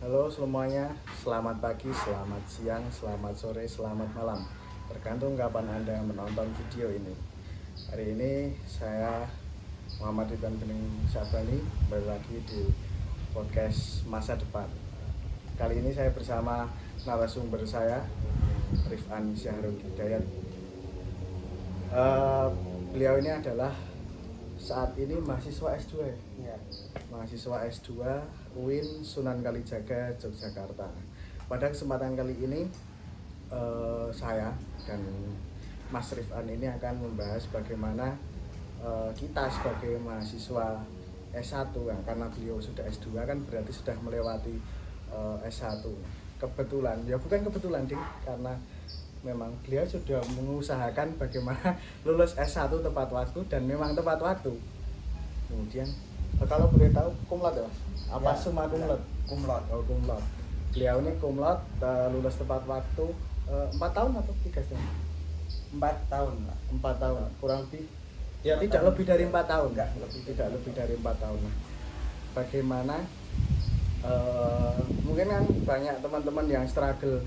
Halo semuanya, selamat pagi, selamat siang, selamat sore, selamat malam. Tergantung kapan Anda menonton video ini. Hari ini saya Muhammad Ridwan Bening Sabani kembali lagi di podcast Masa Depan. Kali ini saya bersama narasumber saya, Rifan Syahrul Hidayat. Beliau ini adalah saat ini mahasiswa S2 ya? Mahasiswa S2 UIN Sunan Kalijaga, Yogyakarta. Pada kesempatan kali ini saya dan Mas Rifan ini akan membahas bagaimana kita sebagai mahasiswa S1 ya, karena beliau sudah S2 kan berarti sudah melewati S1. Kebetulan, ya bukan kebetulan ding, karena memang beliau sudah mengusahakan bagaimana lulus S1 tepat waktu dan memang tepat waktu. Kemudian kalau boleh tahu kumlot ya? Apa ya, summa kumlot? Kumlot. Oh, kumlot. Beliau ini kumlot, lulus tepat waktu 4 tahun atau 3 tahun? 4 tahun lah. 4 tahun, kurang lebih. Ya tidak tahun. lebih dari 4 tahun. Enggak, Tidak lebih dari 4 tahun. Nah, bagaimana mungkin kan banyak teman-teman yang struggle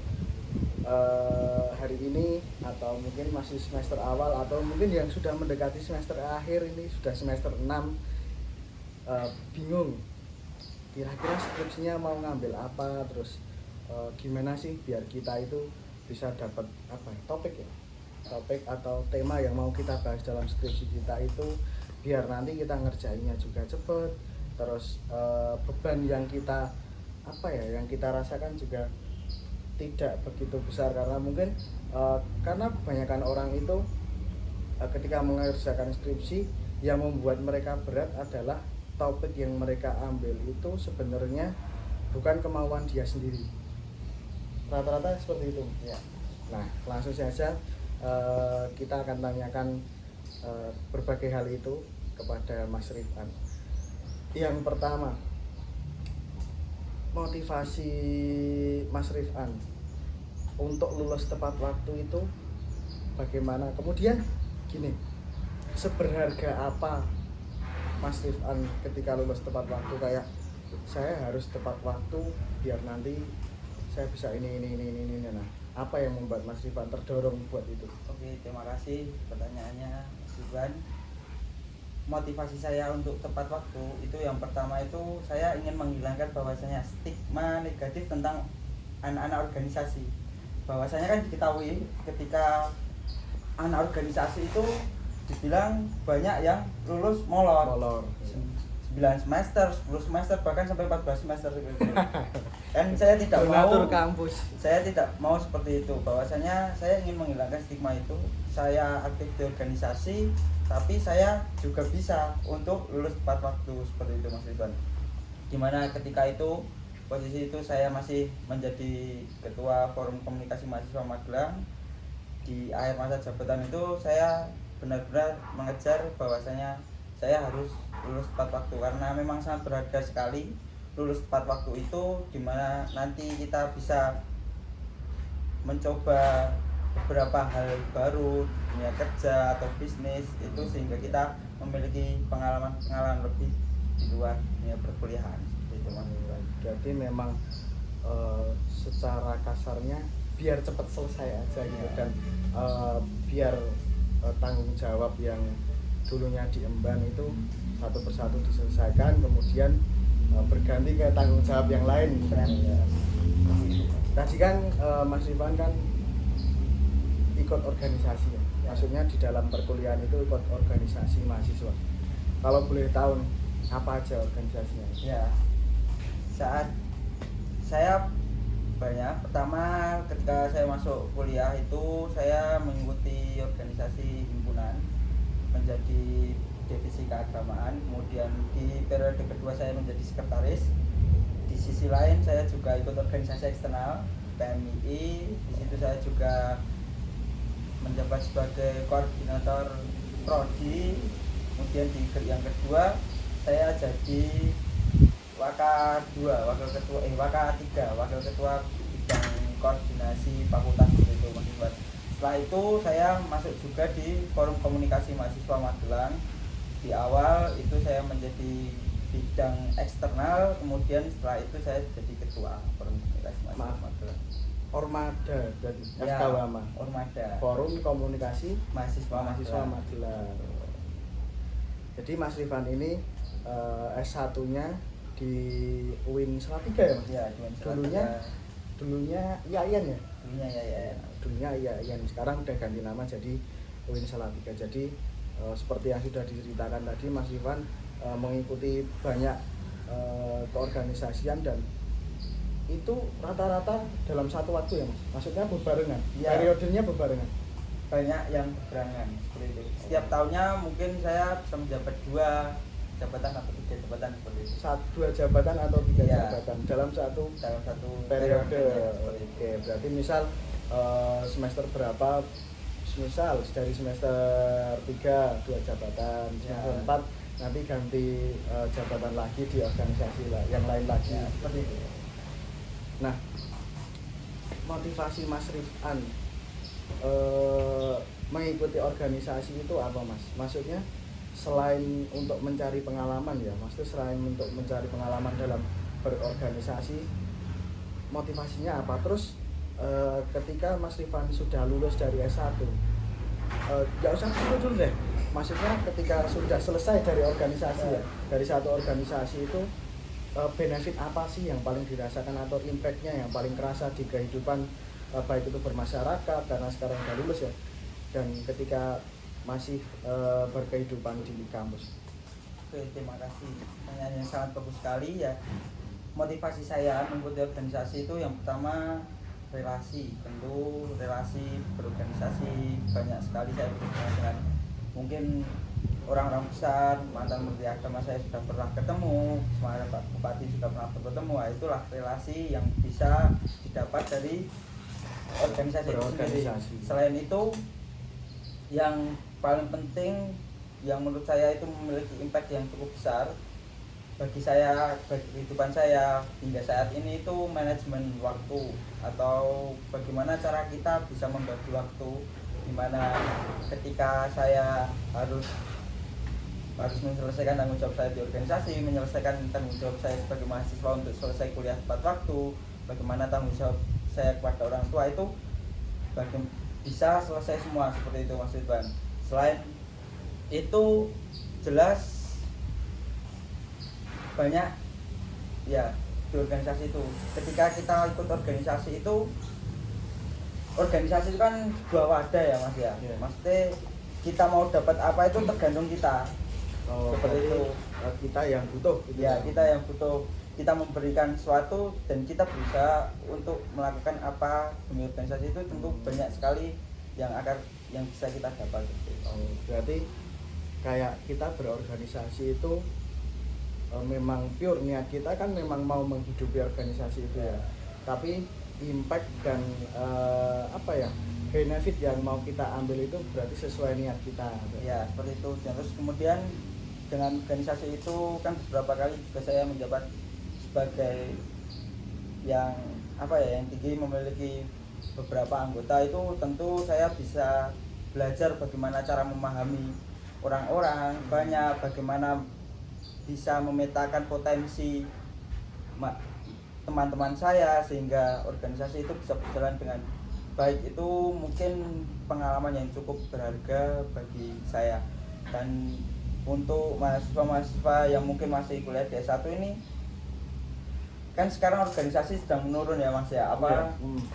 hari ini, atau mungkin masih semester awal, atau mungkin yang sudah mendekati semester akhir, ini sudah semester 6, bingung kira-kira skripsinya mau ngambil apa, terus gimana sih biar kita itu bisa dapat apa ya, topik atau tema yang mau kita bahas dalam skripsi kita itu, biar nanti kita ngerjainnya juga cepet, terus beban yang kita yang kita rasakan juga tidak begitu besar, karena mungkin karena kebanyakan orang itu ketika mengerjakan skripsi yang membuat mereka berat adalah topik yang mereka ambil itu sebenarnya bukan kemauan dia sendiri. Rata-rata seperti itu ya. Nah, langsung saja kita akan tanyakan berbagai hal itu kepada Mas Rifan. Yang pertama, motivasi Mas Rifan untuk lulus tepat waktu itu bagaimana? Kemudian gini, seberharga apa Mas Rifan ketika lulus tepat waktu, kayak saya harus tepat waktu biar nanti saya bisa ini. Nah, apa yang membuat Mas Rifan terdorong buat itu? Oke, terima kasih pertanyaannya, Mas Iwan. Motivasi saya untuk tepat waktu itu, yang pertama itu saya ingin menghilangkan bahwasanya stigma negatif tentang anak-anak organisasi. Bahwasanya kan diketahui ketika anak organisasi itu dibilang banyak yang lulus molor. 9 semester, 10 semester, bahkan sampai 14 semester gitu. Dan saya tidak mau kampus. Saya tidak mau seperti itu. Bahwasanya saya ingin menghilangkan stigma itu. Saya aktif di organisasi, tapi saya juga bisa untuk lulus tepat waktu, seperti itu Mas Ridwan. Dimana ketika itu posisi itu saya masih menjadi ketua forum komunikasi mahasiswa Magelang. Di akhir masa jabatan itu saya benar-benar mengejar bahwasanya saya harus lulus tepat waktu, karena memang sangat berharga sekali lulus tepat waktu itu, dimana nanti kita bisa mencoba beberapa hal baru, dunia kerja atau bisnis itu, sehingga kita memiliki pengalaman lebih di luar dunia perkuliahan, seperti itu Mas. Jadi memang secara kasarnya biar cepat selesai aja gitu, dan biar tanggung jawab yang dulunya diemban itu satu persatu diselesaikan, kemudian berganti ke tanggung jawab yang lain. Tadi kan Mas Rifan kan ikut organisasi ya. Maksudnya di dalam perkuliahan itu ikut organisasi mahasiswa. Kalau boleh tahu apa aja organisasinya? Ya, saat saya banyak, pertama ketika saya masuk kuliah itu saya mengikuti organisasi himpunan menjadi divisi keagamaan, kemudian di periode kedua saya menjadi sekretaris. Di sisi lain saya juga ikut organisasi eksternal PMII, di situ saya juga menjabat sebagai koordinator prodi. Kemudian di yang kedua saya jadi waka 3 wakil ketua bidang koordinasi fakultas itu Mas Iwan. Setelah itu saya masuk juga di forum komunikasi mahasiswa Magelang. Di awal itu saya menjadi bidang eksternal, kemudian setelah itu saya jadi ketua forum komunikasi mahasiswa Magelang. Ormada berarti Ya, FKWAMA. Ormada. Forum Komunikasi Mahasiswa Mahasiswa Magelang. Magelang. Jadi Mas Rifan ini S1-nya di UIN Salatiga ya Mas? Ya, cuman Dulunya IAIN ya? dulunya ya. Dulunya IAIN, sekarang udah ganti nama jadi UIN Salatiga. Jadi seperti yang sudah diceritakan tadi, Mas Rifan mengikuti banyak keorganisasian dan itu rata-rata dalam satu waktu ya Mas? Maksudnya berbarengan? Ya. Periodenya berbarengan? Banyak yang berbarengan seperti itu. Setiap tahunnya mungkin saya bisa menjabat 2 jabatan atau 3 jabatan seperti itu. 2 jabatan atau 3 Ya. jabatan dalam satu Satu periode. seperti itu. Oke, berarti misal semester berapa, misal dari semester 3 2 jabatan, semester Ya. 4 nanti ganti jabatan lagi di organisasi yang lain lagi. Ya, seperti itu. Nah, motivasi Mas Rifan mengikuti organisasi itu apa Mas? Maksudnya selain untuk mencari pengalaman ya, maksudnya selain untuk mencari pengalaman dalam berorganisasi, motivasinya apa? Terus ketika Mas Rifan sudah lulus dari S1, nggak usah dulu deh. Maksudnya ketika sudah selesai dari organisasi ya, dari satu organisasi itu benefit apa sih yang paling dirasakan atau impact-nya yang paling kerasa di kehidupan baik itu bermasyarakat karena sekarang udah lulus ya, dan ketika masih berkehidupan di kampus. Oke, terima kasih. Pertanyaan yang sangat bagus sekali ya. Motivasi saya mengikuti organisasi itu yang pertama relasi. Tentu relasi berorganisasi banyak sekali saya berhubungan dengan mungkin orang-orang besar, mantan menteri agama saya sudah pernah ketemu, semuanya Pak Bupati juga pernah bertemu. Nah, itulah relasi yang bisa didapat dari organisasi itu sendiri. Selain itu, yang paling penting yang menurut saya itu memiliki impact yang cukup besar bagi saya, bagi kehidupan saya hingga saat ini, itu manajemen waktu, atau bagaimana cara kita bisa membagi waktu, dimana ketika saya harus menyelesaikan tanggung jawab saya di organisasi, menyelesaikan tanggung jawab saya sebagai mahasiswa untuk selesai kuliah tepat waktu, bagaimana tanggung jawab saya kepada orang tua, itu bisa selesai semua seperti itu Mas Ridwan. Selain itu jelas banyak ya di organisasi itu. Ketika kita ikut organisasi itu kan sebuah wadah ya Mas ya. Yeah. Maksudnya kita mau dapat apa itu tergantung kita. Seperti itu. Kita yang butuh gitu Ya, kita yang butuh, kita memberikan sesuatu dan kita berusaha untuk melakukan apa demi organisasi itu, tentu banyak sekali yang bisa kita dapat. Berarti kayak kita berorganisasi itu memang pure niat kita kan memang mau menghidupi organisasi itu ya. Tapi impact dan benefit yang mau kita ambil itu berarti sesuai niat kita. Ya, seperti itu. Terus kemudian dengan organisasi itu kan beberapa kali juga saya menjabat sebagai yang tinggi, memiliki beberapa anggota. Itu tentu saya bisa belajar bagaimana cara memahami orang-orang banyak, bagaimana bisa memetakan potensi teman-teman saya sehingga organisasi itu bisa berjalan dengan baik. Itu mungkin pengalaman yang cukup berharga bagi saya. Dan untuk mahasiswa-mahasiswa yang mungkin masih kuliah di S1 ini, kan sekarang organisasi sedang menurun ya Mas ya,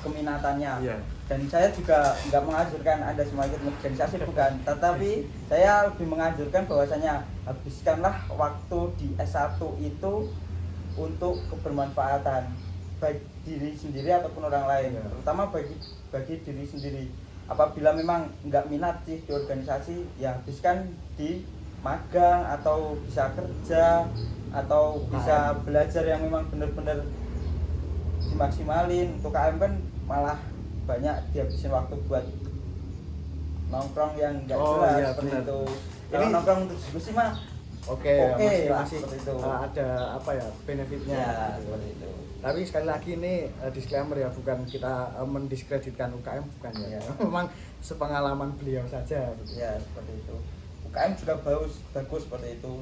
keminatannya. Dan saya juga nggak menganjurkan Anda semua ikut organisasi, bukan, tetapi saya lebih menganjurkan bahwasanya habiskanlah waktu di S1 itu untuk kebermanfaatan baik diri sendiri ataupun orang lain, terutama bagi diri sendiri. Apabila memang nggak minat sih di organisasi, ya habiskan di magang atau bisa kerja atau bisa belajar yang memang benar-benar dimaksimalin. Untuk KM kan malah banyak dihabisin waktu buat nongkrong yang nggak jelas seperti itu. Kalau nongkrong untuk diskusi mah oke lah, masih seperti itu. Ada benefitnya Ya, gitu. seperti itu. Tapi sekali lagi ini disclaimer ya, bukan kita mendiskreditkan UKM, bukan ya. Memang sepengalaman beliau saja gitu. Ya, seperti itu. UKM juga bagus seperti itu.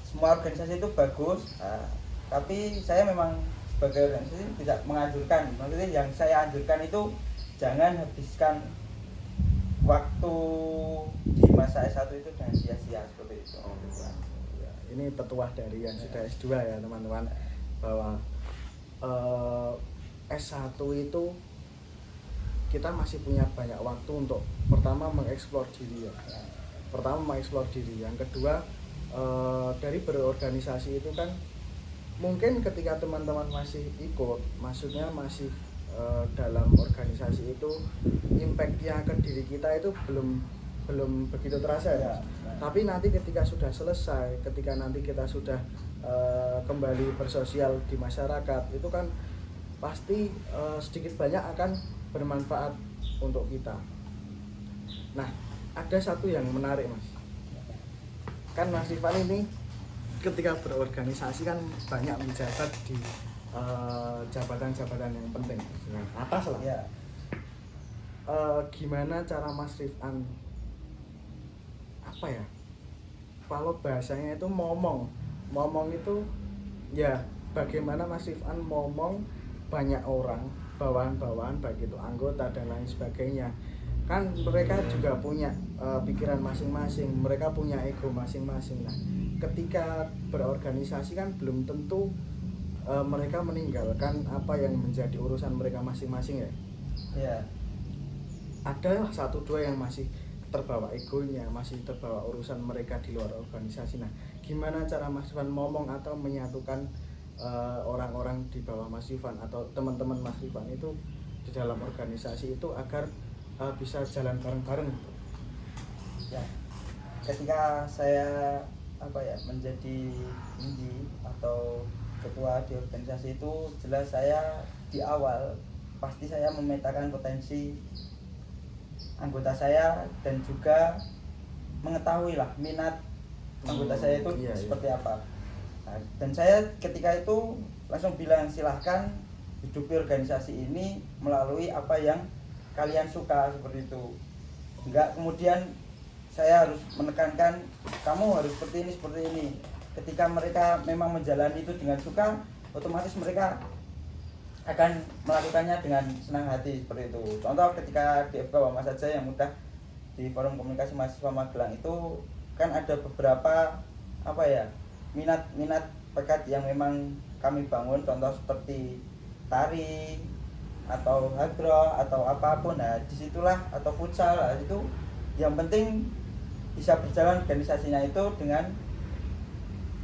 semua organisasi itu bagus, tapi saya memang sebagai organisasi tidak menganjurkan. Maksudnya yang saya anjurkan itu jangan habiskan waktu di masa S1 itu dengan sia-sia seperti itu. Ya, ini petuah dari yang sudah S2 ya teman-teman, bahwa S1 itu kita masih punya banyak waktu untuk pertama mengeksplor diri ya. Yang kedua dari berorganisasi itu kan mungkin ketika teman-teman masih ikut, maksudnya masih dalam organisasi itu impactnya ke diri kita itu belum begitu terasa ya. Tapi nanti ketika sudah selesai, ketika nanti kita sudah kembali bersosial di masyarakat, itu kan pasti sedikit banyak akan bermanfaat untuk kita. Nah, ada satu yang menarik Mas, kan Mas Rifan ini ketika berorganisasi kan banyak menjabat di jabatan-jabatan yang penting, atas lah Ya. Gimana cara Mas Rifan, apa ya, kalau bahasanya itu momong itu ya, bagaimana Mas Rifan momong banyak orang, bawahan-bawahan baik itu anggota dan lain sebagainya. Kan mereka juga punya pikiran masing-masing, mereka punya ego masing-masing. Nah, ketika berorganisasi kan belum tentu mereka meninggalkan apa yang menjadi urusan mereka masing-masing ya. Ya. Ada lah satu dua yang masih terbawa egonya, masih terbawa urusan mereka di luar organisasi. Nah, gimana cara Mas Rifan ngomong atau menyatukan orang-orang di bawah Mas Rifan atau teman-teman Mas Rifan itu di dalam organisasi itu agar bisa jalan bareng-bareng? Ya. Ketika saya menjadi inti atau ketua di organisasi itu, jelas saya di awal pasti saya memetakan potensi anggota saya dan juga mengetahui lah minat anggota saya itu seperti apa. Nah, dan saya ketika itu langsung bilang, silahkan hidupi organisasi ini melalui apa yang kalian suka, seperti itu. Enggak kemudian saya harus menekankan kamu harus seperti ini. Ketika mereka memang menjalani itu dengan suka, otomatis mereka akan melakukannya dengan senang hati, seperti itu. Contoh ketika di FK Wama saja yang mudah, di forum komunikasi mahasiswa Magelang itu kan ada beberapa minat bakat yang memang kami bangun, contoh seperti tari atau hadroh atau apapun. Nah, disitulah, atau futsal, itu yang penting bisa berjalan organisasinya itu dengan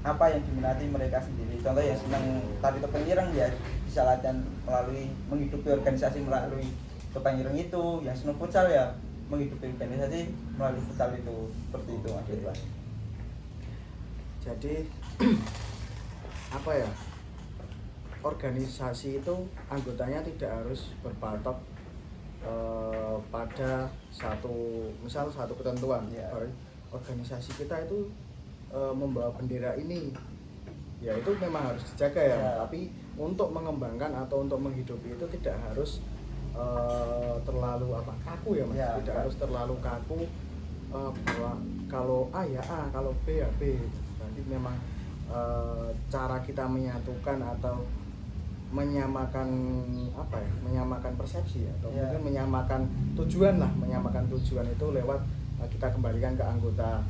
apa yang diminati mereka sendiri. Contoh yang senang tari topeng ireng ya bisa latihan melalui menghidupi organisasi melalui topeng ireng itu. Yang senang futsal ya menghidupi organisasi melalui futsal itu, seperti itu Mas Ridwan. Jadi apa ya, organisasi itu anggotanya tidak harus berpatok pada satu ketentuan. Ya. Organisasi kita itu membawa bendera ini, ya itu memang harus dijaga ya. Tapi untuk mengembangkan atau untuk menghidupi itu tidak harus terlalu kaku ya Mas. Tidak harus terlalu kaku bahwa kalau A ya A, kalau B ya B. Jadi memang cara kita menyatukan atau menyamakan persepsi atau mungkin menyamakan tujuan itu lewat kita kembalikan ke anggota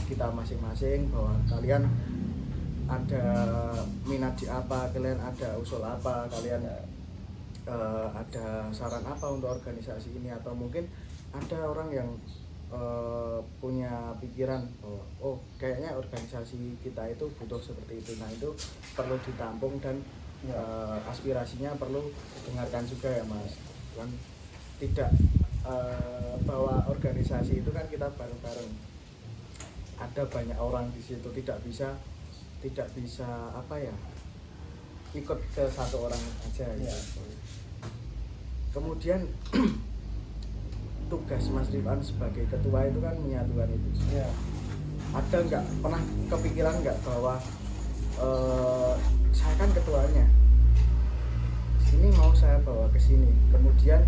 kita masing-masing, bahwa kalian ada minat di apa, kalian ada usul apa, kalian ada saran apa untuk organisasi ini, atau mungkin ada orang yang punya pikiran bahwa kayaknya organisasi kita itu butuh seperti itu. Nah, itu perlu ditampung dan aspirasinya perlu didengarkan juga ya Mas. Kan tidak bahwa organisasi itu kan kita bareng-bareng, ada banyak orang di situ, tidak bisa ikut ke satu orang aja gitu. Kemudian tugas Mas Rifan sebagai ketua itu kan menyatukan itu. Ada nggak pernah kepikiran nggak bahwa saya kan ketuanya, ini mau saya bawa ke sini, kemudian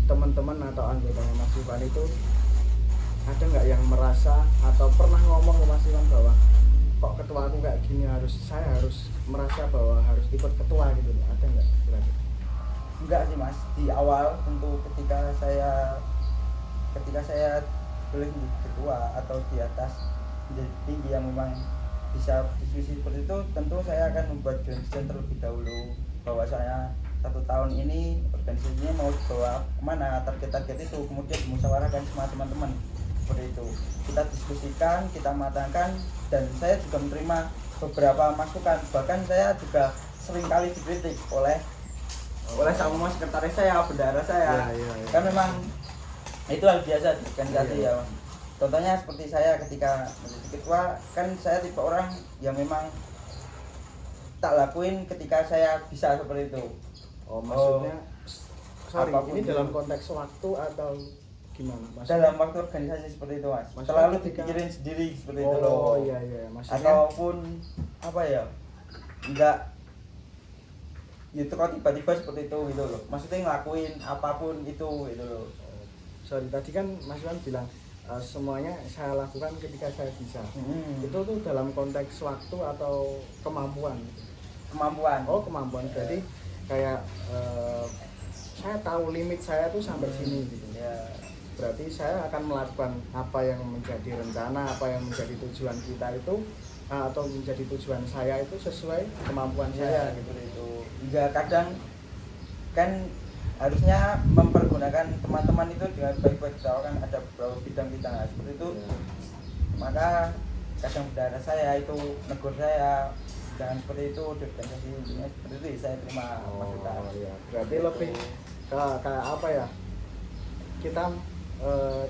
teman-teman atau anggota Mas Rifan itu ada nggak yang merasa atau pernah ngomong ke Mas Iwan bahwa kok ketua aku kayak gini, saya harus merasa bahwa harus ikut ketua gitu loh, ada nggak kira-kira? Enggak sih Mas, di awal tentu ketika saya boleh menjadi ketua atau di atas menjadi tinggi yang memang bisa diskusi seperti itu, tentu saya akan membuat grand terlebih dahulu bahwa saya 1 tahun ini organisasinya mau dibawa kemana, target-target itu kemudian dimusyawarahkan sama teman-teman seperti itu, kita diskusikan, kita matangkan, dan saya juga menerima beberapa masukan, bahkan saya juga seringkali dikritik oleh sama sekretaris saya, bendahara saya. Ya. Kan memang itu hal biasa di organisasi ya. Contohnya seperti saya ketika menjadi ketua, kan saya tipe orang yang memang tak lakuin ketika saya bisa seperti itu. Maksudnya sorry, apapun ini itu. dalam konteks waktu atau gimana Mas? Dalam waktu organisasi seperti itu Mas. Maksudnya Terlalu ketika- dipikirin sendiri seperti itu loh. Oh iya, maksudnya Ataupun apa ya? Enggak itu kok tiba-tiba seperti itu gitu loh. Maksudnya ngelakuin apapun itu gitu loh. sorry, tadi kan Mas Iwan bilang semuanya saya lakukan ketika saya bisa. Itu tuh dalam konteks waktu atau kemampuan gitu? Kemampuan. Oh, kemampuan, berarti kayak saya tahu limit saya tuh sampai sini gitu. Ya. Berarti saya akan melakukan apa yang menjadi rencana, apa yang menjadi tujuan kita itu atau menjadi tujuan saya itu sesuai kemampuan saya gitu. Itu juga kadang kan harusnya mempergunakan teman-teman itu dengan baik-baik, kan ada beberapa bidang kita seperti itu. Ya. Maka kadang bendahara saya itu negur saya jangan seperti itu di organisasi, intinya seperti itu saya terima masukan. Iya. Berarti lebih kayak apa ya? Kita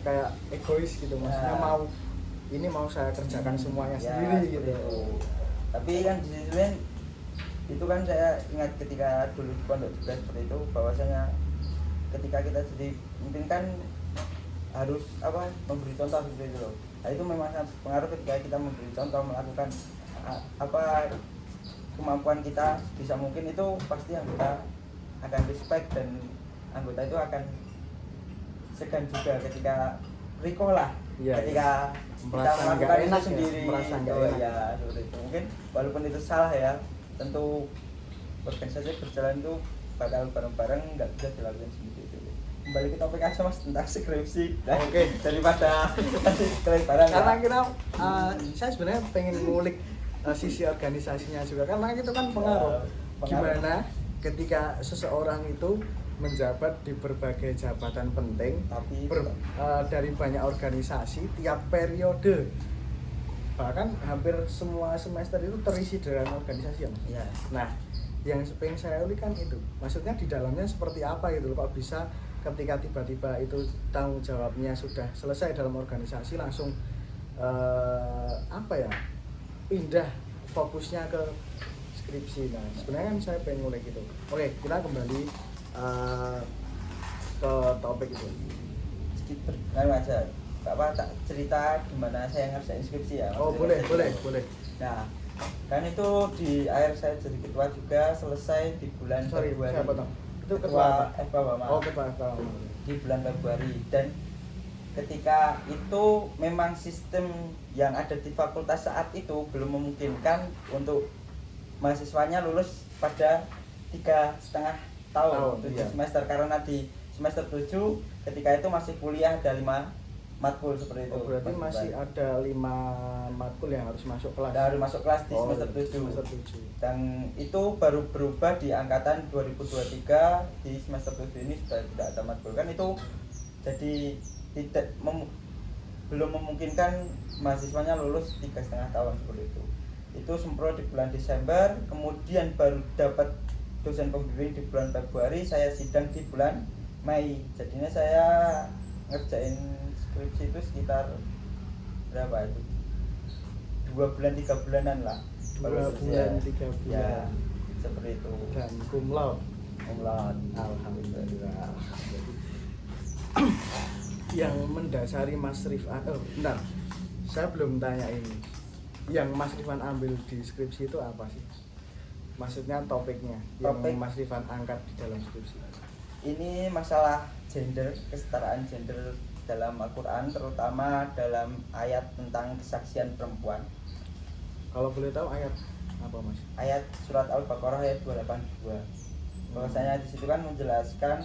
kayak egois gitu, maksudnya mau saya kerjakan semuanya sendiri gitu. Tapi kan di sisi lain itu kan saya ingat ketika dulu di pondok juga seperti itu, bahwasanya ketika kita jadi mungkin kan harus memberi contoh seperti itu loh. Nah, itu memang sangat pengaruh ketika kita memberi contoh, melakukan kemampuan kita bisa mungkin, itu pasti anggota akan respect dan anggota itu akan segan juga ketika recall lah. Ketika kita melakukan itu sendiri merasa itu, nggak enak. ya seperti itu. Mungkin walaupun itu salah ya, tentu organisasi berjalan itu bakal bareng-bareng, nggak bisa dilakukan sendiri itu. Kembali ke topik aja Mas tentang skripsi. Oke. Daripada kelebaran. Karena kita saya sebenarnya pengen ngulik sisi organisasinya juga, karena itu kan pengaruh. Gimana ketika seseorang itu menjabat di berbagai jabatan penting, tapi dari banyak organisasi tiap periode, bahkan hampir semua semester itu terisi dengan organisasi ya Mas? ya. Nah, yang pengen saya ulik kan itu, maksudnya di dalamnya seperti apa gitu loh, kok bisa ketika tiba-tiba itu tanggung jawabnya sudah selesai dalam organisasi langsung pindah fokusnya ke skripsi. Nah, sebenarnya kan saya pengen ngulik gitu. Oke, kita kembali ke topik itu. Sekitar aja tak cerita gimana saya ngerjain skripsi ya. Oh, boleh. Nah, kan itu di akhir saya jadi ketua juga, selesai di bulan Februari. Siapa tahu? Itu ketua FK Oh, ketua FK. Di bulan Februari, dan ketika itu memang sistem yang ada di fakultas saat itu belum memungkinkan untuk mahasiswanya lulus pada 3,5 tahun, 7 semester, karena di semester 7 ketika itu masih kuliah ada 5 matkul seperti itu. Oh, berarti masih ada 5 matkul yang harus masuk kelas. Harus masuk kelas di semester 7. Dan itu baru berubah di angkatan 2023, di semester 7 ini sudah tidak ada matkul. Kan itu jadi belum memungkinkan mahasiswanya lulus 3,5 tahun seperti itu. Itu semprot di bulan Desember, kemudian baru dapat dosen pembimbing di bulan Februari, saya sidang di bulan Mei. Jadinya saya ngerjain skripsi itu sekitar berapa itu? 2 bulan 3 bulanan lah. 2 bulan 3 bulan. Ya, seperti itu. Dan cum laude. Alhamdulillah. Yang mendasari Mas Rifan, bentar, saya belum tanya ini. Yang Mas Rifan ambil di skripsi itu apa sih? Maksudnya topiknya yang Mas Rifan angkat di dalam skripsi. Ini masalah gender, kesetaraan gender dalam Al-Quran, terutama dalam ayat tentang kesaksian perempuan. Kalau boleh tahu ayat apa Mas? Ayat surat Al-Baqarah ayat 282. Bahwasanya di situ kan menjelaskan,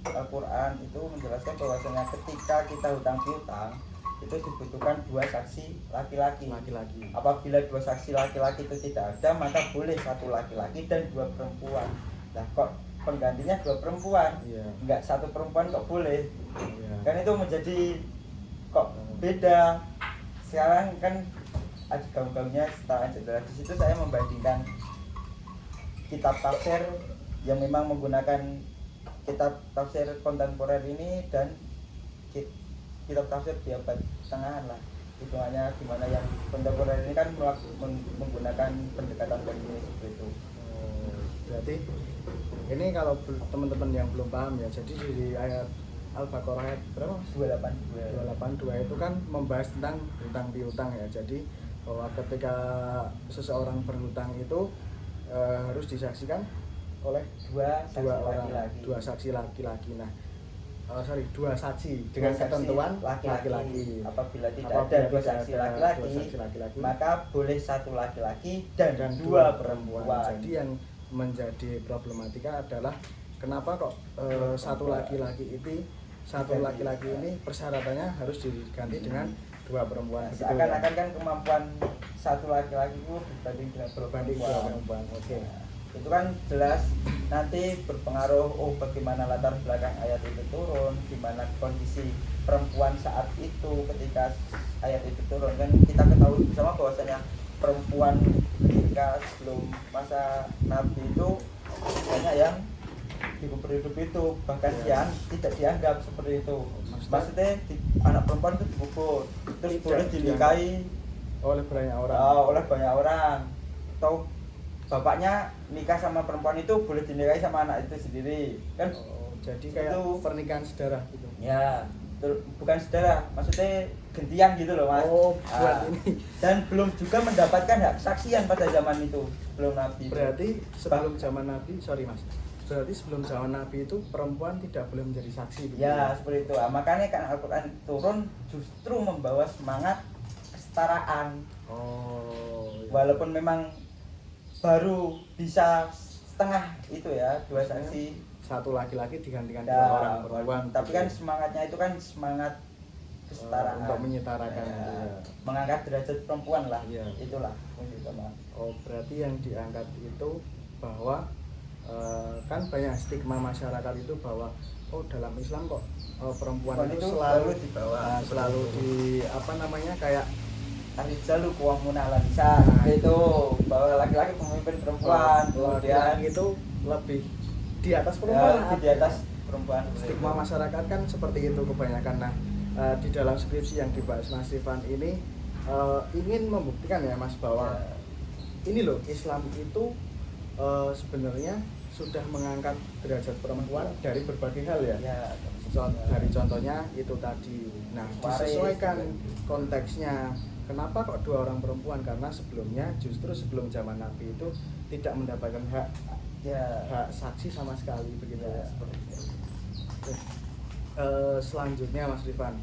Al-Quran itu menjelaskan bahwasanya ketika kita hutang piutang itu dibutuhkan 2 saksi laki-laki. Apabila 2 saksi laki-laki itu tidak ada, maka boleh 1 laki-laki dan 2 perempuan. Nah kok penggantinya 2 perempuan? Iya. Enggak 1 perempuan kok boleh? Iya. Kan itu menjadi kok beda. Sekarang kan ada gaung-gaungnya setara cedera. Di situ saya membandingkan kitab tafsir yang memang menggunakan kitab tafsir kontemporer ini dan kitab tafsir di abad tengahan lah. Hitungannya gimana, yang kontemporer ini kan menggunakan pendekatan feminis seperti itu. Berarti ini kalau teman-teman yang belum paham ya, jadi di ayat Al-Baqarah ayat berapa Mas? 282 itu kan membahas tentang hutang piutang ya. Jadi bahwa ketika seseorang berhutang itu harus disaksikan oleh 2 saksi laki-laki. Nah, 2 saksi dengan ketentuan laki-laki. Apabila tidak ada 2 saksi laki-laki, maka boleh 1 laki-laki dan 2 perempuan. Jadi yang menjadi problematika adalah kenapa kok 1 laki-laki ini persyaratannya harus diganti dengan 2 perempuan. Nah, seakan-akan kan kemampuan 1 laki-laki itu berbanding dengan 2 perempuan. Oke. Itu kan jelas nanti berpengaruh bagaimana latar belakang ayat itu turun, gimana kondisi perempuan saat itu ketika ayat itu turun. Kan kita ketahui bersama bahwasanya perempuan ketika sebelum masa Nabi itu banyak yang dikubur hidup itu, bahkan yang tidak dianggap seperti itu. Maksudnya anak perempuan itu dikubur terus boleh dinikahi oleh banyak orang. Atau bapaknya nikah sama perempuan itu boleh dinikahi sama anak itu sendiri kan. Jadi kayak itu pernikahan saudara gitu ya, bukan saudara, maksudnya gentian gitu loh Mas. Buat ini. Dan belum juga mendapatkan hak kesaksian pada zaman itu sebelum Nabi. Berarti sebelum zaman Nabi, berarti sebelum zaman Nabi itu perempuan tidak boleh menjadi saksi gitu. Ya seperti itu. Makanya kan Al-Quran turun justru membawa semangat kesetaraan. Iya. Walaupun memang baru bisa setengah itu ya, 2 saksi, 1 laki-laki digantikan 2 orang perempuan. Tapi kan semangatnya itu kan semangat kesetaraan, untuk menyetarakan mengangkat derajat perempuan lah. Iya. Itulah. Berarti yang diangkat itu bahwa kan banyak stigma masyarakat itu bahwa dalam Islam kok perempuan itu selalu di kayak Ar-rijalu qawwamuna 'alan nisa, itu bahwa laki-laki pemimpin perempuan, kemudian itu lebih di atas perempuan. Di atas perempuan. Stigma masyarakat kan seperti itu kebanyakan. Nah, di dalam skripsi yang dibahas Mas Rifan ini ingin membuktikan ya Mas bahwa ini loh, Islam itu sebenarnya sudah mengangkat derajat perempuan dari berbagai hal ya. Dari contohnya itu tadi. Nah, disesuaikan konteksnya. Kenapa kok 2 orang perempuan? Karena sebelumnya justru sebelum zaman Nabi itu tidak mendapatkan hak saksi sama sekali begitu ya. Selanjutnya Mas Rifan,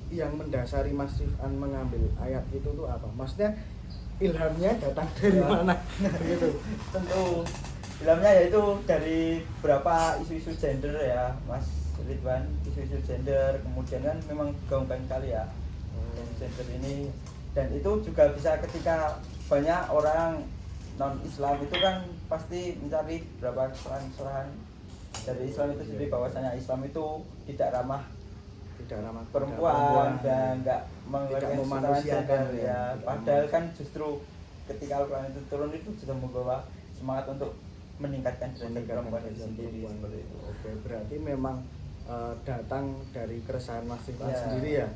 yang mendasari Mas Rifan mengambil ayat itu tuh apa? Maksudnya ilhamnya datang dari mana? Begitu. Tentu ilhamnya yaitu dari beberapa isu-isu gender ya Mas Ridwan, isu-isu gender, kemudian kan memang gaung-gaung kali ya gender ini. Dan itu juga bisa ketika banyak orang non-Islam itu kan pasti mencari beberapa kesalahan-kesalahan dari Islam itu sendiri, bahwasanya Islam itu tidak ramah perempuan dan nggak memanusiakan ya. Padahal kan justru ketika Al-Quran itu turun itu sudah membawa semangat untuk meningkatkan derajat perempuan itu sendiri. Oke, berarti memang datang dari keresahan Mas Rifan sendiri ya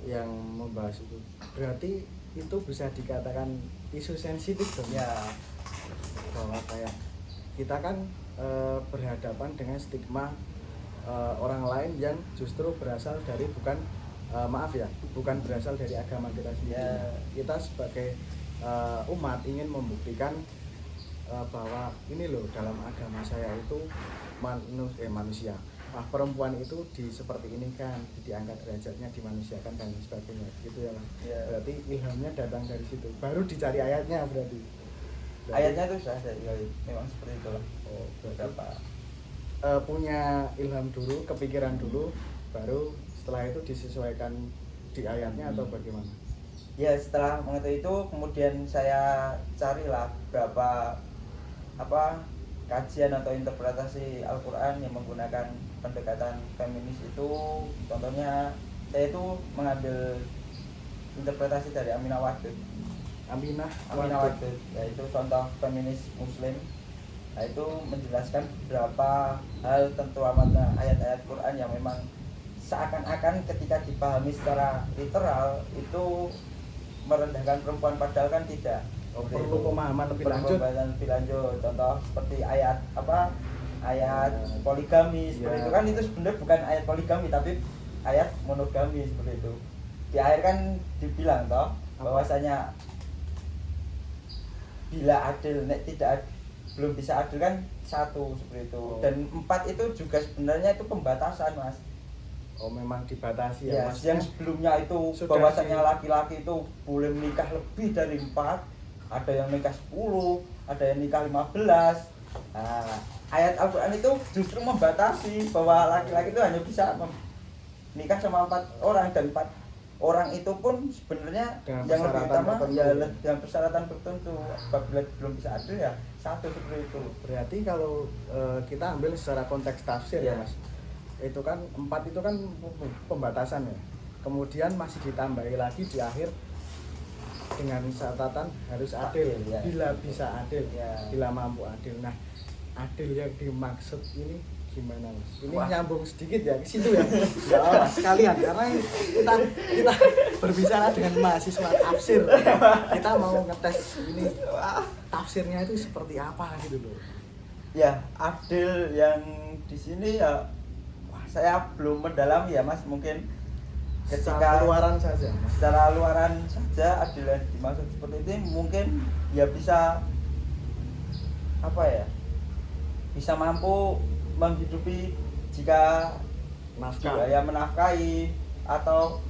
yang membahas itu. Berarti itu bisa dikatakan isu sensitif dong ya, bahwa kayak kita kan berhadapan dengan stigma orang lain yang justru berasal dari bukan berasal dari agama kita sendiri. Kita sebagai umat ingin membuktikan bahwa ini loh, dalam agama saya itu manusia wah perempuan itu seperti ini kan, diangkat derajatnya, dimanusiakan dan sebagainya gitu ya Mas. Ya. Berarti ilhamnya datang dari situ, baru dicari ayatnya berarti. Ayatnya itu sudah ada, ya, memang seperti itulah. Oh, Beberapa. Punya ilham dulu, kepikiran dulu, baru setelah itu disesuaikan di ayatnya atau bagaimana? Ya, setelah mengetahui itu kemudian saya carilah berapa kajian atau interpretasi Al-Quran yang menggunakan pendekatan feminis itu. Contohnya saya itu mengambil interpretasi dari Aminah Wadud, Aminah Wadud, yaitu contoh feminis muslim. Nah, itu menjelaskan beberapa hal tentang ayat-ayat Quran yang memang seakan-akan ketika dipahami secara literal itu merendahkan perempuan, padahal kan tidak. Perlu pemahaman lebih lanjut. Contoh seperti ayat ayat poligami seperti itu kan, itu sebenarnya bukan ayat poligami tapi ayat monogami seperti itu. Di akhir kan dibilang toh bahwasanya bila adil belum bisa adil kan satu seperti itu. Dan 4 itu juga sebenarnya itu pembatasan, Mas. Oh, memang dibatasi ya, Mas. Yang sebelumnya itu bahwasanya laki-laki itu boleh menikah lebih dari 4, ada yang nikah 10, ada yang nikah 15. Nah, ayat Al-Quran itu justru membatasi bahwa laki-laki itu hanya bisa menikah sama 4 orang, dan 4 orang itu pun sebenarnya dengan yang lebih utama ya dengan persyaratan tertentu. Apabila belum bisa adil ya satu seperti itu. Berarti kalau kita ambil secara konteks tafsir ya Mas, itu kan 4 itu kan pembatasan ya, kemudian masih ditambahi lagi di akhir dengan catatan harus adil ya. Bila bisa adil ya, bila mampu adil. Nah, adil yang dimaksud ini gimana Mas? Ini nyambung sedikit ya ke situ ya. Ya sekalian, karena kita berbicara dengan mahasiswa tafsir. Kita mau ngetes ini tafsirnya itu seperti apa gitu loh. Ya, adil yang di sini ya saya belum mendalami ya Mas, mungkin ketika secara luaran saja adil yang dimaksud seperti ini mungkin ya bisa bisa mampu menghidupi jika ya menafkahi, atau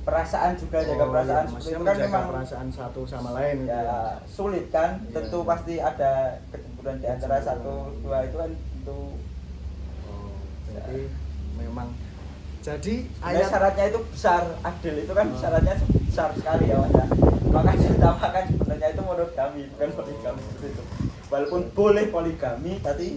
perasaan juga jaga perasaan iya, seperti itu kan memang perasaan satu sama lain ya gitu. Sulit kan, tentu pasti ada kecemburuan di antara satu dua itu kan tentu. Jadi memang jadi ayat syaratnya itu besar, adil itu kan syaratnya besar sekali ya Mas. Makanya diutamakan sebenarnya itu monogami bukan poligami seperti itu. Walaupun boleh poligami tapi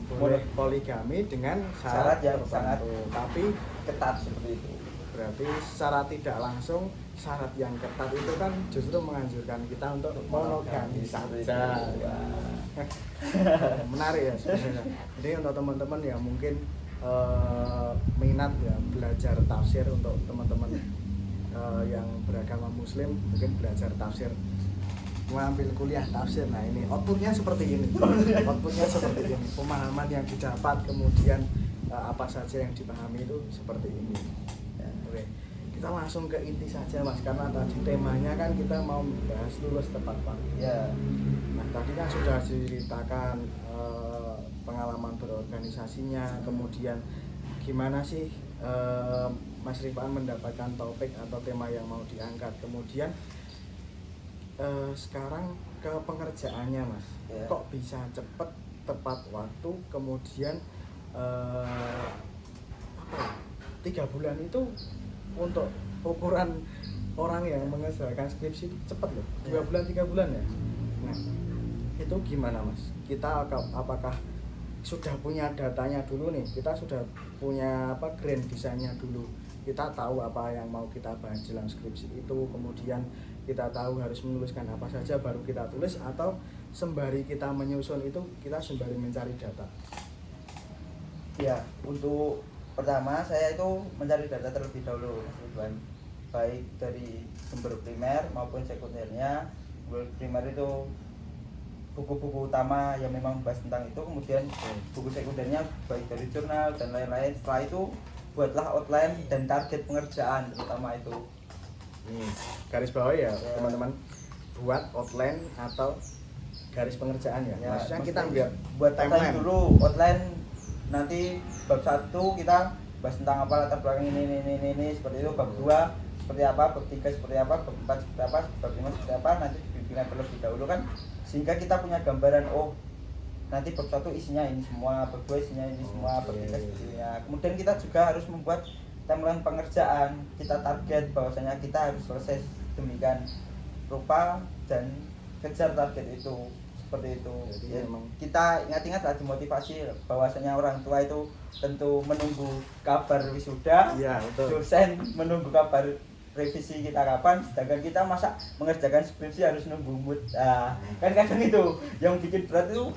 boleh poligami dengan syarat yang tertentu, sangat tapi ketat seperti itu. Berarti secara tidak langsung syarat yang ketat itu kan justru menganjurkan kita untuk monogami saja. Menarik ya sebenarnya. Jadi untuk teman-teman yang mungkin minat ya belajar tafsir, untuk teman-teman yang beragama muslim mungkin belajar tafsir, mengambil kuliah tafsir. Nah, ini outputnya seperti ini. Outputnya seperti ini. Pemahaman yang didapat, kemudian apa saja yang dipahami itu seperti ini. Ya, oke. Kita langsung ke inti saja Mas, karena tadi temanya kan kita mau bahas lulus tepat waktu. Ya. Nah, tadi kan sudah diceritakan pengalaman berorganisasinya, kemudian gimana sih Mas Rifan mendapatkan topik atau tema yang mau diangkat, kemudian sekarang ke pengerjaannya Mas, kok bisa cepet, tepat waktu, kemudian 3 bulan itu untuk ukuran orang yang mengerjakan skripsi itu cepet loh, 2 bulan 3 bulan ya. Nah, itu gimana Mas? Kita apakah sudah punya datanya dulu nih, kita sudah punya grand desainnya dulu, kita tahu apa yang mau kita bahas dalam skripsi itu, kemudian kita tahu harus menuliskan apa saja baru kita tulis, atau sembari kita menyusun itu kita sembari mencari data? Ya, untuk pertama saya itu mencari data terlebih dahulu Mas Ridwan, baik dari sumber primer maupun sekundernya. Sumber primer itu buku-buku utama yang memang membahas tentang itu, kemudian buku sekundernya baik dari jurnal dan lain-lain. Setelah itu buatlah outline dan target pengerjaan terutama itu. Garis bawah ya teman-teman, buat outline atau garis pengerjaan ya. Maksudnya kita buat timeline dulu, outline nanti bab 1 kita bahas tentang apa latar belakang ini seperti itu, bab 2 seperti apa, bab 3 seperti apa, bab 4 seperti apa, bab 5 seperti apa, nanti dibimbingan terlebih dahulu kan, sehingga kita punya gambaran, oh nanti bab 1 isinya ini semua, bab 2 isinya ini semua, bab 3 isinya. Kemudian kita juga harus membuat timeline pengerjaan, kita target bahwasanya kita harus selesai demikian rupa dan kejar target itu, seperti itu. Jadi Ya, memang kita ingat-ingat lah, dimotivasi bahwasanya orang tua itu tentu menunggu kabar wisuda, iya betul. dosen menunggu kabar revisi kita kapan, sedangkan kita masa mengerjakan skripsi harus nunggu mood. Nah, kan kadang itu yang bikin berat itu,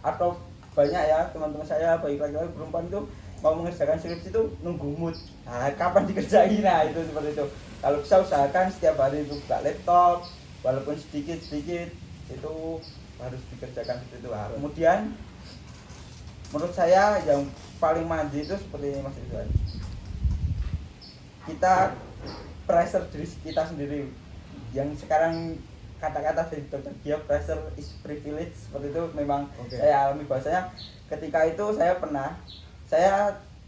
atau banyak ya teman-teman saya baik laki-laki perempuan itu mau mengerjakan skripsi itu nunggu mood. Nah, kapan dikerjain? Nah, itu seperti itu. Kalau bisa usahakan setiap hari itu buka laptop, walaupun sedikit-sedikit itu harus dikerjakan seperti itu. Nah, kemudian menurut saya yang paling mandi itu seperti ini Mas Ridwan. Kita pressure diri kita sendiri. Yang sekarang kata-kata dari Dr. Gia, pressure is privilege, seperti itu memang saya alami. Bahwasanya ketika itu saya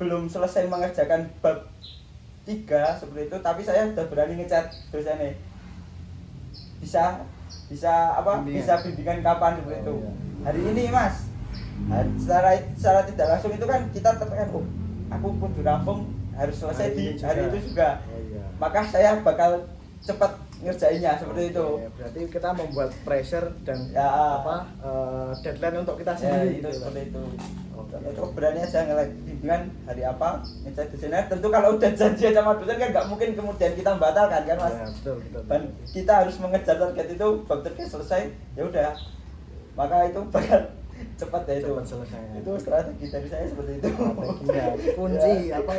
belum selesai mengerjakan bab 3 seperti itu, tapi saya sudah berani ngechat dosennya, bisa apa, bisa bimbingan kapan seperti itu. Hari ini Mas. Nah, secara tidak langsung itu kan kita tertekan, oh aku kudu rampung, harus selesai di hari itu juga. Maka saya bakal cepat ngerjainnya seperti itu. Berarti kita membuat pressure dan deadline untuk kita Ya, sendiri. itu seperti itu. Itu berani aja ngelek bimbingan hari apa, ngecek dosennya. Tentu kalau udah janjian sama dosen kan nggak mungkin kemudian kita membatalkan kan Mas. Ya, betul. Dan kita harus mengejar target itu, bab target selesai, ya udah. Maka itu bakal cepat ya itu. Cepat selesai. Itu strategi dari saya seperti itu. Strateginya, kunci apa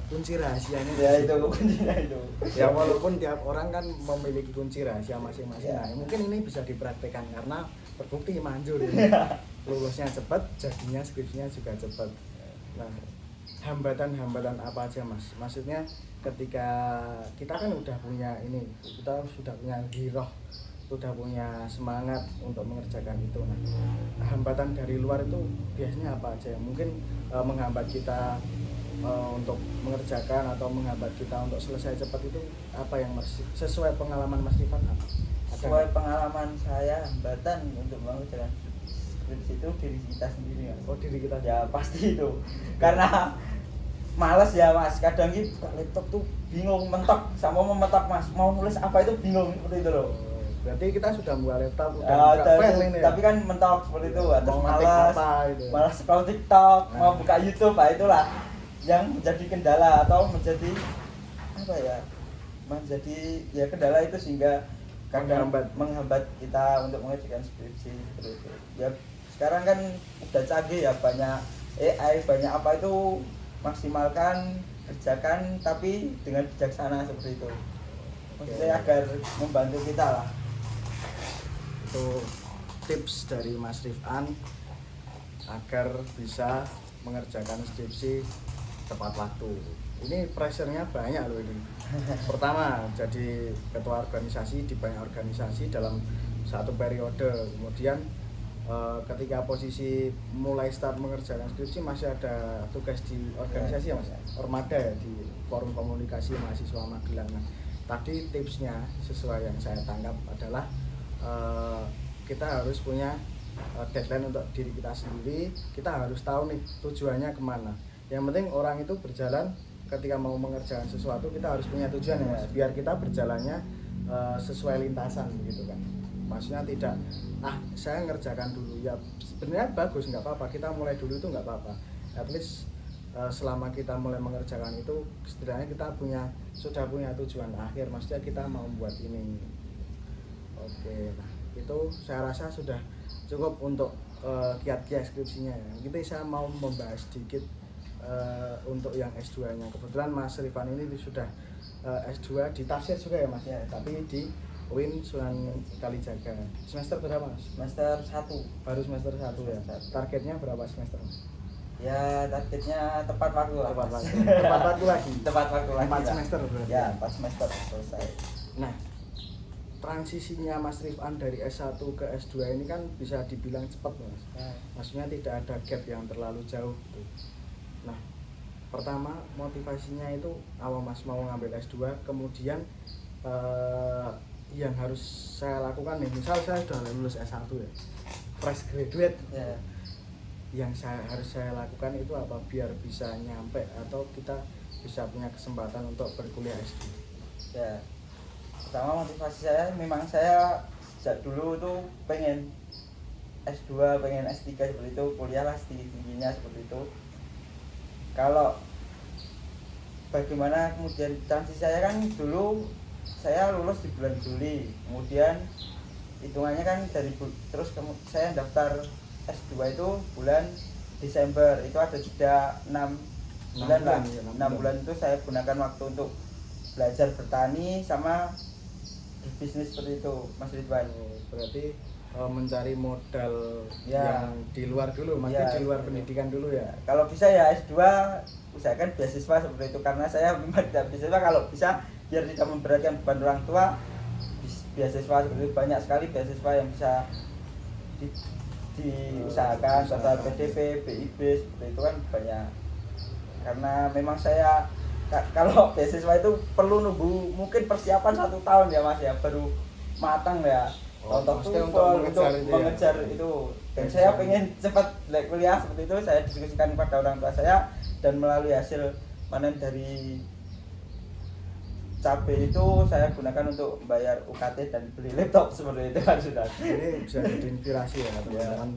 kunci rahasianya. Ya itu kuncinya itu. Ya walaupun tiap orang kan memiliki kunci rahasia masing-masing. Ya. Nah, mungkin ini bisa dipraktekkan karena terbukti manjur ini. Lulusnya cepat, jadinya skripsinya juga cepat. Nah, hambatan-hambatan apa aja Mas? Maksudnya ketika kita kan udah punya ini, kita sudah punya giroh, sudah punya semangat untuk mengerjakan itu. Nah, hambatan dari luar itu biasanya apa aja yang mungkin menghambat kita untuk mengerjakan atau menghambat kita untuk selesai cepat itu apa yang Mas, sesuai pengalaman Mas Rifan apa? Sesuai pengalaman saya, hambatan untuk mengerjakan skripsi itu diri kita sendiri Mas. Oh, diri kita Ya pasti itu. Karena males ya Mas, kadang ini buka laptop tuh bingung, mentok sama mementok Mas, mau nulis apa itu bingung seperti itu loh. Berarti kita sudah buka laptop, udah Ya, buka file ini. tapi kan mentok seperti itu, terus Mau ngetik apa gitu. malas scroll TikTok, Nah. mau buka YouTube, nah itulah yang menjadi kendala atau menjadi apa ya? Menjadi ya kendala itu sehingga kadang menghambat kita untuk mengerjakan skripsi seperti itu. Ya sekarang kan udah canggih ya, banyak AI, banyak apa itu, maksimalkan, kerjakan tapi dengan bijaksana seperti itu. Maksudnya agar membantu kita lah. Itu tips dari Mas Rifan agar bisa mengerjakan skripsi tepat waktu. Ini pressure-nya banyak loh ini. Pertama, jadi ketua organisasi di banyak organisasi dalam satu periode. Kemudian ketika posisi mulai start mengerjakan skripsi masih ada tugas di organisasi ya Mas, Ormada ya, di forum komunikasi mahasiswa Magelang. Nah, tadi tipsnya sesuai yang saya tangkap adalah kita harus punya deadline untuk diri kita sendiri. Kita harus tahu nih tujuannya kemana. Yang penting orang itu berjalan ketika mau mengerjakan sesuatu, kita harus punya tujuan ya Mas, biar kita berjalannya sesuai lintasan gitu kan. Maksudnya tidak saya ngerjakan dulu, ya sebenarnya bagus, nggak apa-apa, kita mulai dulu itu nggak apa-apa. At least selama kita mulai mengerjakan itu setidaknya kita sudah punya tujuan akhir, maksudnya kita mau buat ini. Oke, nah itu saya rasa sudah cukup untuk kiat-kiat skripsinya ya. Kita saya mau membahas sedikit untuk yang S2-nya. Kebetulan Mas Rifan ini sudah S2 di tafsir juga ya Mas ya, tapi di UIN Sunan Kalijaga. Semester berapa Mas? Semester 1. Baru semester 1 ya. Targetnya berapa semester Mas? Ya targetnya tepat waktu lah. Tepat waktu lagi. Tepat waktu lagi. 4 semester berarti. Ya 4 semester selesai. Nah, transisinya Mas Rifan dari S1 ke S2 ini kan bisa dibilang cepat Mas. Maksudnya tidak ada gap yang terlalu jauh gitu. Nah, pertama motivasinya itu awal Mas mau ngambil S2, kemudian yang harus saya lakukan nih, misal saya sudah lulus S1 ya, fresh graduate Ya. Yang harus saya lakukan itu apa biar bisa nyampe atau kita bisa punya kesempatan untuk berkuliah S2? Ya, pertama motivasi saya memang saya sejak dulu tuh pengen S2, pengen S3 seperti itu, kuliah lah tingginya seperti itu. Kalau bagaimana kemudian transisi saya kan dulu saya lulus di bulan Juli, kemudian hitungannya kan terus saya daftar S2 itu bulan Desember, itu ada jeda 6 bulan lah. 6 bulan itu saya gunakan waktu untuk belajar bertani sama bisnis seperti itu, Mas Ridwan. Berarti mencari modal Ya. yang di luar dulu, maksudnya Ya, di luar seperti pendidikan dulu ya. Kalau bisa ya S2 usahakan beasiswa seperti itu, karena saya memang tidak beasiswa, kalau bisa biar tidak memberatkan beban orang tua, beasiswa seperti itu. Banyak sekali beasiswa yang bisa diusahakan, contoh PDP, BIP seperti itu kan banyak. Karena memang saya kalau beasiswa itu perlu nunggu mungkin persiapan 1 tahun ya Mas ya, baru matang ya. Contoh maksudnya TOEFL untuk itu ya. mengejar itu. Dan saya pengen cepat kuliah seperti itu, saya diskusikan kepada orang tua saya, dan melalui hasil panen dari cabai itu saya gunakan untuk membayar UKT dan beli laptop seperti itu kan sudah. Ini bisa jadi inspirasi ya teman-teman,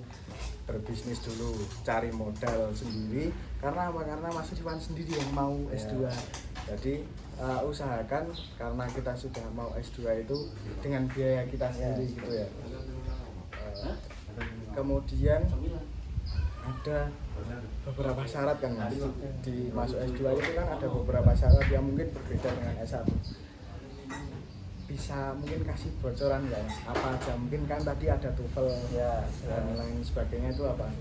berbisnis dulu, cari modal sendiri. Karena apa? Karena Mas Rifan sendiri yang mau S2. Jadi usahakan, karena kita sudah mau S2 itu dengan biaya kita sendiri gitu ya. Kemudian ada beberapa syarat kan Mas, di masuk S2 itu kan ada beberapa syarat yang mungkin berbeda dengan S1. Bisa mungkin kasih bocoran ya Mas, apa aja? Mungkin kan tadi ada TOEFL Ya, dan lain sebagainya, itu apa?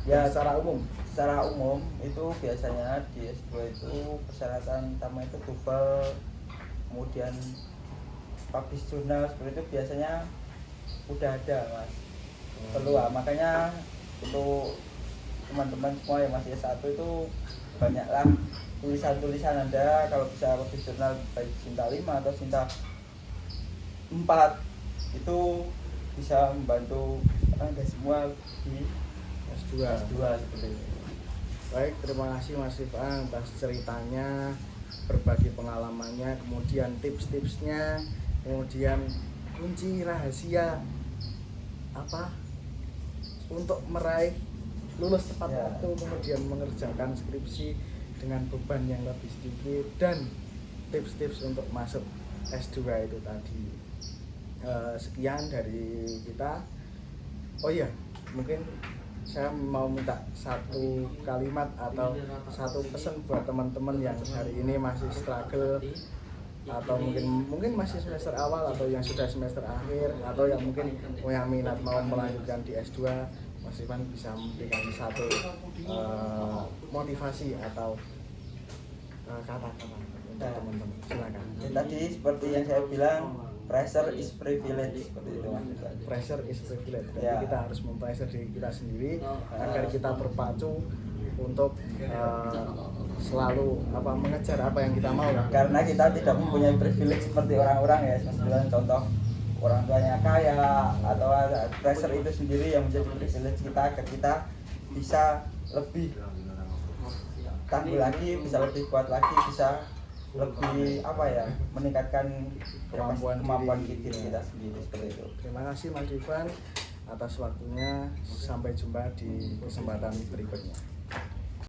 ya Secara umum. Secara umum itu biasanya di S2 itu persyaratan utama itu TOEFL, kemudian publish jurnal seperti itu biasanya udah ada Mas. Perlu lah, makanya untuk teman-teman semua yang masih S1 itu banyaklah tulisan-tulisan Anda, kalau bisa publish jurnal baik Sinta 5 atau Sinta 4 itu bisa membantu Anda semua di S2. S2 seperti itu. Baik, terima kasih Mas Rifan atas ceritanya, berbagi pengalamannya, kemudian tips-tipsnya, kemudian kunci rahasia apa untuk meraih lulus tepat Ya. waktu, kemudian mengerjakan skripsi dengan beban yang lebih sedikit, dan tips-tips untuk masuk S2 itu tadi. Sekian dari kita. Oh iya, mungkin saya mau minta satu kalimat atau satu pesan buat teman-teman yang hari ini masih struggle, atau mungkin masih semester awal, atau yang sudah semester akhir, atau yang mungkin punya minat mau melanjutkan di S2. Mas Rifan bisa memberikan satu motivasi atau kata-kata untuk teman-teman. Silakan. Tadi seperti yang saya bilang, pressure is privilege seperti itu Mas. Pressure is privilege. Jadi Ya. kita harus mempressure diri kita sendiri agar kita berpacu untuk selalu mengejar apa yang kita mau. Karena kita tidak mempunyai privilege seperti orang-orang ya, Mas bilang contoh orang tuanya kaya atau ada pressure itu sendiri yang menjadi privilege kita, agar kita bisa lebih tangguh lagi, bisa lebih kuat lagi, bisa lebih meningkatkan kemampuan diri kita sendiri seperti itu. Terima kasih Mas Rifan atas waktunya. Sampai jumpa di kesempatan berikutnya.